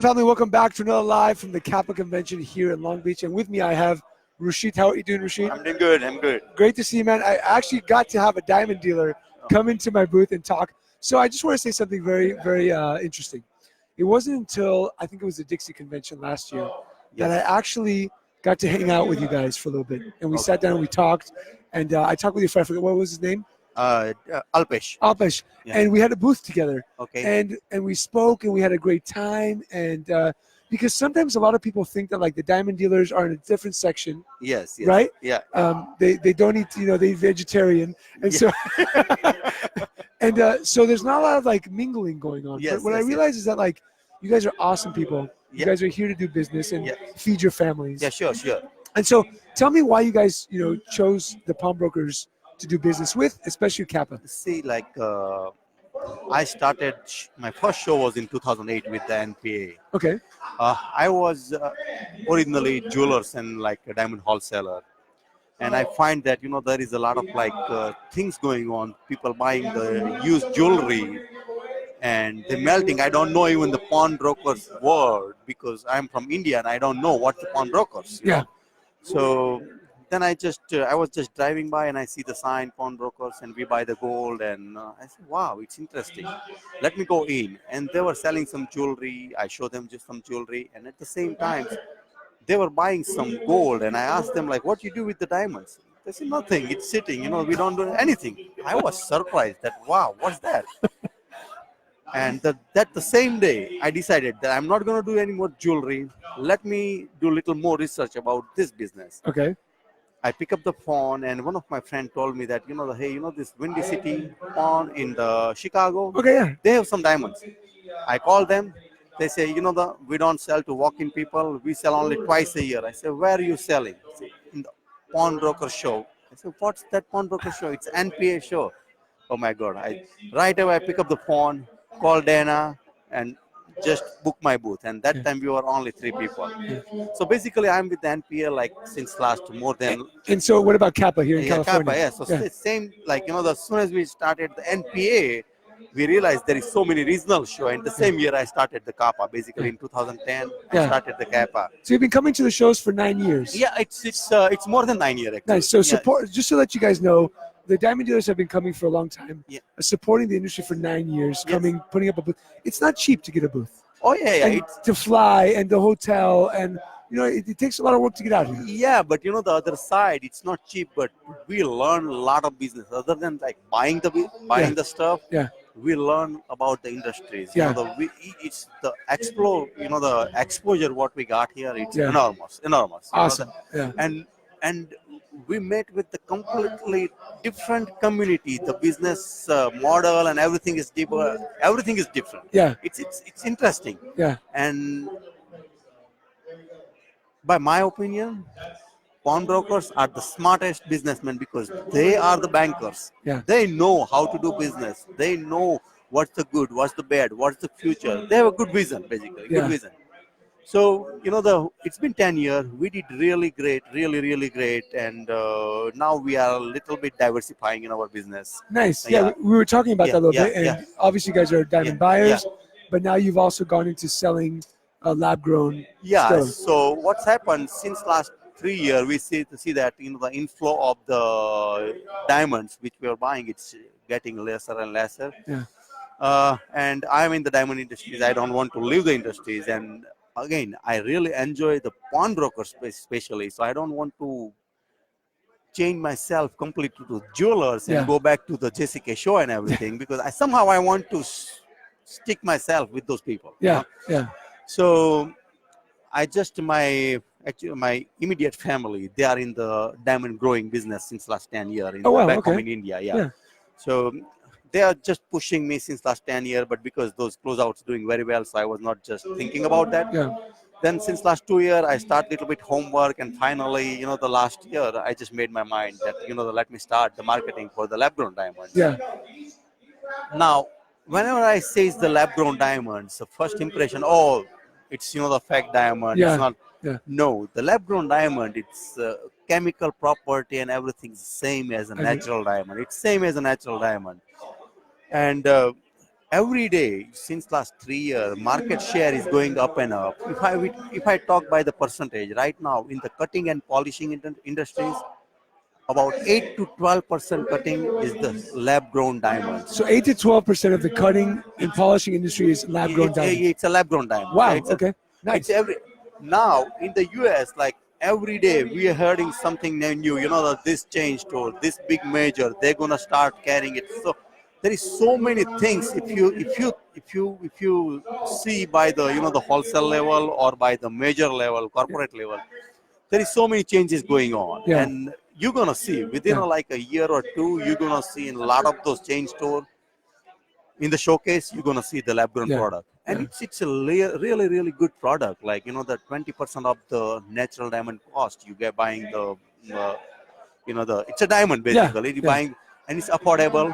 Family, welcome back to another live from the Kappa Convention here in Long Beach. And with me, I have Rushit. How are you doing, Rushit? I'm doing good. I'm good. Great to see you, man. I actually got to have a diamond dealer come into my booth and talk. So I just want to say something very interesting. It wasn't until I think it was the Dixie Convention last year that I Yes. actually got to hang out with you guys for a little bit. And we Okay. sat down and we talked. And I talked with your friend. I forget what was his name? Alpesh. Alpesh, Yeah. and we had a booth together, Okay. and we spoke, and we had a great time, and because sometimes a lot of people think that like the diamond dealers are in a different section, Yes. Yes. right? Yeah. They don't eat, they vegetarian, and so and so there's not a lot of like mingling going on. Yes. But what I Yes. Yes. realize is that like you guys are awesome people. You Yeah. guys are here to do business and Yeah. feed your families. Yeah. Sure. Sure. And so tell me why you guys chose the pawnbrokers to do business with, especially Kappa. See, I started. My first show was in 2008 with the NPA. Okay. I was originally jewelers and like a diamond wholesaler, and I find that there is a lot of things going on. People buying the used jewelry and they're melting. I don't know even the pawnbrokers word because I'm from India and I don't know what the pawnbrokers. Yeah. So then I was just driving by and I see the sign pawnbrokers and we buy the gold and I said, wow, it's interesting. Let me go in. And they were selling some jewelry. I showed them just some jewelry, and at the same time they were buying some gold. And I asked them like, what you do with the diamonds? They said nothing. It's sitting. We don't do anything. I was surprised that wow, what's that? And that the same day, I decided that I'm not going to do any more jewelry. Let me do a little more research about this business. Okay. I pick up the phone, and one of my friends told me that, hey, this Windy City pawn in the Chicago, Okay. Yeah. they have some diamonds. I call them. They say, we don't sell to walk-in people. We sell only twice a year. I say, where are you selling? Say, in the pawnbroker show. I said, what's that pawnbroker show? It's NPA show. Oh my God. Right away, I pick up the phone, call Dana, and just book my booth. And that time we were only 3 people. So basically, I'm with the NPA like since last more than. And so what about Kappa here in Yeah, California? Kappa, yeah. So same, as soon as we started the NPA, we realized there is so many regional show. And the same year I started the Kappa. Basically in 2010, I started the Kappa. So you've been coming to the shows for 9 years. Yeah, it's more than 9 years actually. Nice. So support, just to let you guys know, the diamond dealers have been coming for a long time, supporting the industry for 9 years, putting up a booth. It's not cheap to get a booth. Oh yeah. And to fly and the hotel and it takes a lot of work to get out here. Yeah, but the other side, it's not cheap, but we learn a lot of business other than like buying the stuff. Yeah. We learn about the industries. Yeah. It's the the exposure what we got here. It's enormous. Awesome. And we met with the completely different community. The business model and everything is different. Everything is different. Yeah. It's interesting. Yeah. And by my opinion, pawnbrokers are the smartest businessmen because they are the bankers. Yeah. They know how to do business. They know what's the good, what's the bad, what's the future. They have a good vision, basically. Good vision. So, it's been 10 years. We did really great, really great. And now we are a little bit diversifying in our business. Nice. Yeah, we were talking about that a little bit. And obviously you guys are diamond buyers, but now you've also gone into selling lab-grown stones. So what's happened since last 3 years, we see that the inflow of the diamonds which we are buying, it's getting lesser and lesser. Yeah. And I'm in the diamond industries. I don't want to leave the industries. And again, I really enjoy the pawnbrokers especially. So I don't want to change myself completely to jewelers and go back to the Jessica show and everything because I want to stick myself with those people. Yeah. So I just my immediate family, they are in the diamond growing business since last 10 years back home in India. Yeah. So they are just pushing me since last 10 years, but because those closeouts doing very well, so I was not just thinking about that. Yeah. Then since last 2 years, I start a little bit homework, and finally, the last year, I just made my mind that let me start the marketing for the lab-grown diamonds. Yeah. Now, whenever I say the lab-grown diamonds, the first impression, it's the fake diamond. Yeah. It's not. Yeah. No, the lab-grown diamond, it's chemical property and everything's same as a natural diamond. It's same as a natural diamond. And every day since last 3 years, market share is going up and up. If I talk by the percentage right now in the cutting and polishing industries, about 8 to 12% cutting is the lab grown diamonds. So 8 to 12% of the cutting and polishing industry is lab grown diamonds. It's a lab grown diamond. Wow. It's Okay. it's Nice. every now in the US, like every day we are hearing something new. That this chain store, this big major, they're gonna start carrying it. So there is so many things. If you see by the the wholesale level or by the major level, corporate level, there is so many changes going on, Yeah. and you're gonna see within Yeah. like a year or two, you're gonna see in a lot of those chain store in the showcase, you're gonna see the lab grown Yeah. product, and Yeah. it's a really good product. Like the 20% of the natural diamond cost you get buying uh, the it's a diamond Yeah. basically. You're Yeah. buying, and it's affordable.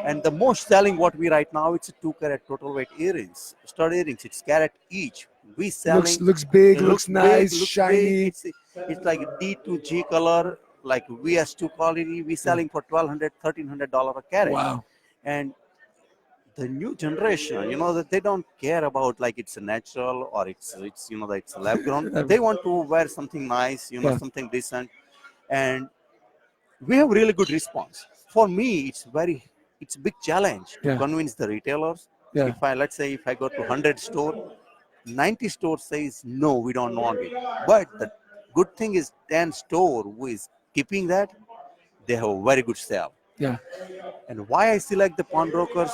And the most selling what we right now, it's a 2 carat total weight earrings, stud earrings. It's carat each. We selling. Looks big. It Looks looks big, nice. looks big. Shiny. It's like D2G color, like VS2 quality. We Yeah. selling for $1,200, $1,300 a carat, Wow. and the new generation, that they don't care about like it's a natural or it's that it's a lab grown. They want to wear something nice, Yeah. something decent, and we have really good response. For me, it's a big challenge to Yeah. convince the retailers. Yeah. If I go to 100 store, 90 stores says no, we don't want it. But the good thing is 10 store who is keeping that, they have a very good sale. Yeah. And why I select the pawnbrokers,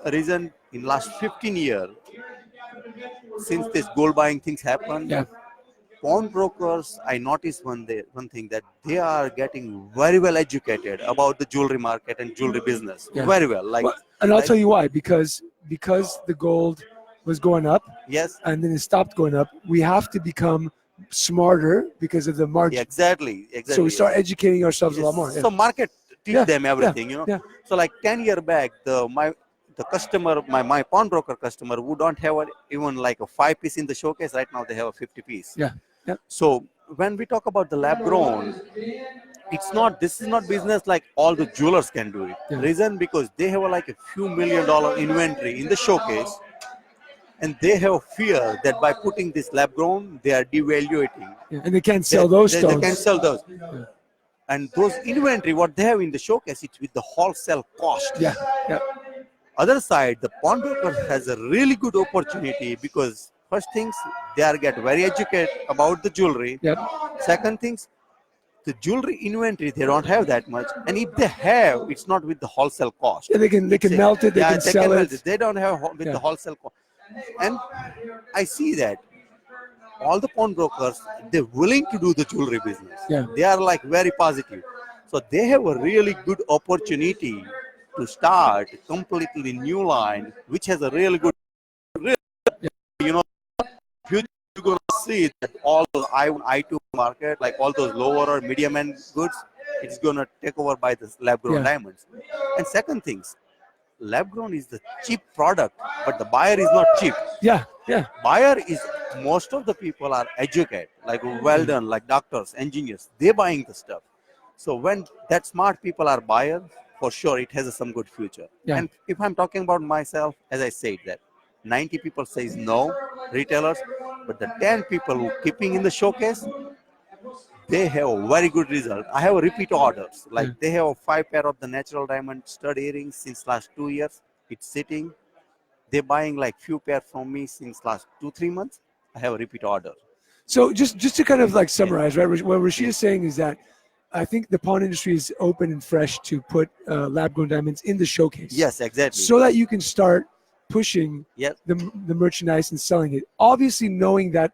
reason in last 15 years, since this gold buying things happen, Yeah. pawnbrokers, I noticed one thing that they are getting very well educated about the jewelry market and jewelry business. Yeah. Very well. Well, and I'll like tell you why. Because the gold was going up yes, and then it stopped going up. We have to become smarter because of the yeah, margin. exactly, So we start yes. educating ourselves a lot more. So market teach Yeah. them Yeah. everything, Yeah. So like 10 year back, the customer, my pawnbroker customer, who don't have even like a 5 piece in the showcase, right now they have a 50 piece. Yeah. Yeah. So when we talk about the lab grown, this is not business like all the jewelers can do it. Yeah. Reason because they have like a few $1 million inventory in the showcase, and they have fear that by putting this lab grown, they are devaluating. Yeah. And they can't sell those They stones. can sell those. Yeah. And those inventory, what they have in the showcase, it's with the wholesale cost. Yeah. Yeah. Other side, the pawnbroker has a really good opportunity because first things, they are get very educated about the jewelry. Yep. Second things, the jewelry inventory, they don't have that much, and if they have, it's not with the wholesale cost. Yeah, they can melt it. They can sell melt it. they don't have with Yeah. the wholesale cost. And I see that all the pawnbrokers, they're willing to do the jewelry business. Yeah. They are like very positive, so they have a really good opportunity to start completely new line, which has a really good you know future. You're gonna see that all the I2 market, like all those lower or medium end goods, it's gonna take over by the lab grown Yeah. diamonds. And second things, lab grown is the cheap product, but the buyer is not cheap. Yeah. Yeah. Buyer is, most of the people are educated, like well done, like doctors, engineers. They're buying the stuff. So when that smart people are buyer, for sure it has some good future. Yeah. And if I'm talking about myself, as I said that 90 people says no, retailers, but the 10 people who keeping in the showcase, they have a very good result. I have repeat orders. Like Yeah. they have 5 pair of the natural diamond stud earrings since last 2 years. It's sitting. They're buying like few pair from me since last 2-3 months. I have a repeat order. So just to kind of like summarize, right? What Rashid Yes. is saying is that I think the pawn industry is open and fresh to put lab-grown diamonds in the showcase. Yes, exactly. So that you can start pushing Yes. the merchandise and selling it. Obviously, knowing that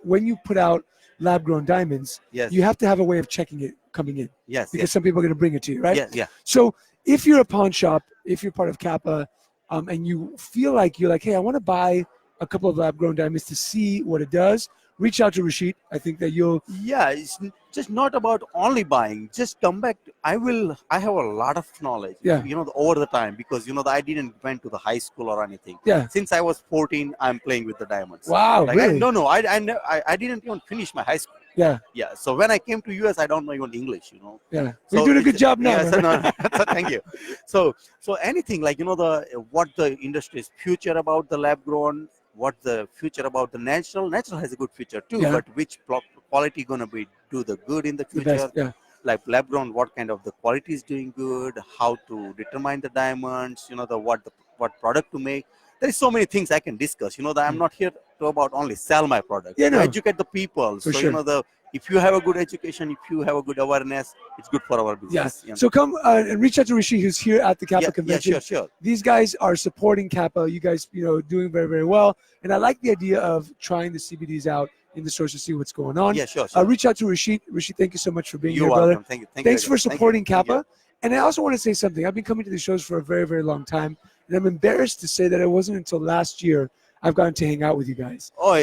when you put out lab-grown diamonds, Yes. you have to have a way of checking it coming in Yes. because Yes. some people are going to bring it to you, right? Yeah. Yeah. So if you're a pawn shop, if you're part of Kappa, and you feel like you're like, hey, I want to buy a couple of lab-grown diamonds to see what it does, reach out to Rashid. I think that you'll. Yeah, it's just not about only buying. Just come back. I have a lot of knowledge. Yeah. Over the time, because I didn't went to the high school or anything. Yeah. Since I was 14, I'm playing with the diamonds. Wow, Like, really? no, I didn't even finish my high school. Yeah. Yeah. So when I came to US, I don't know even English, you know. Yeah. So You're doing a good it's- job now. Yeah, man. so no, thank you. So anything like, you know, the what the industry's future about the lab grown, what the future about the natural. Natural has a good future too, Yeah. but which quality gonna be do the good in the The best. future? Yeah. Like lab grown, what kind of the quality is doing good? How to determine the diamonds? You know, the what product to make. There is so many things I can discuss. You know, that I'm not here to about only sell my product. Yeah, To no. educate the people. For So you sure. know the if you have a good education, if you have a good awareness, it's good for our Yeah. business. You know? So come and reach out to Rishi, who's here at the Kappa Yeah, convention. sure. These guys are supporting Kappa. You guys, doing very, very well. And I like the idea of trying the CBDs out in the stores to see what's going on. Yeah, sure. Reach out to Rashid. Rashid, thank you so much for being You're here, brother. welcome. Thank you. Thanks Again. for Thank you. supporting Thank you. Kappa. And I also want to say something. I've been coming to these shows for a very, very long time. And I'm embarrassed to say that it wasn't until last year I've gotten to hang out with you guys. Oh,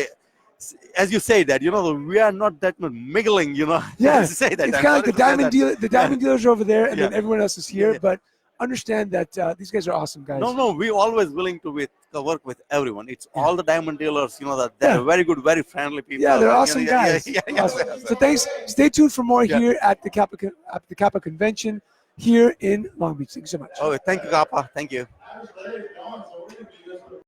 as you say that, you know, we are not that much mingling, you know. Yeah, As you say that. it's I'm kind of like sorry the to say diamond that. dealer. The diamond dealers are over there, and Yeah. then everyone else is here. Yeah. But understand that these guys are awesome guys. No, we always willing to work with everyone. It's Yeah. all the diamond dealers, you know, that they're Yeah. very good, very friendly people. Yeah, they're and, you awesome know, guys. Yeah. Awesome. So thanks. Stay tuned for more Yeah. here at the Kappa convention here in Long Beach. Thank you so much. Oh, thank you, Kappa. Thank you.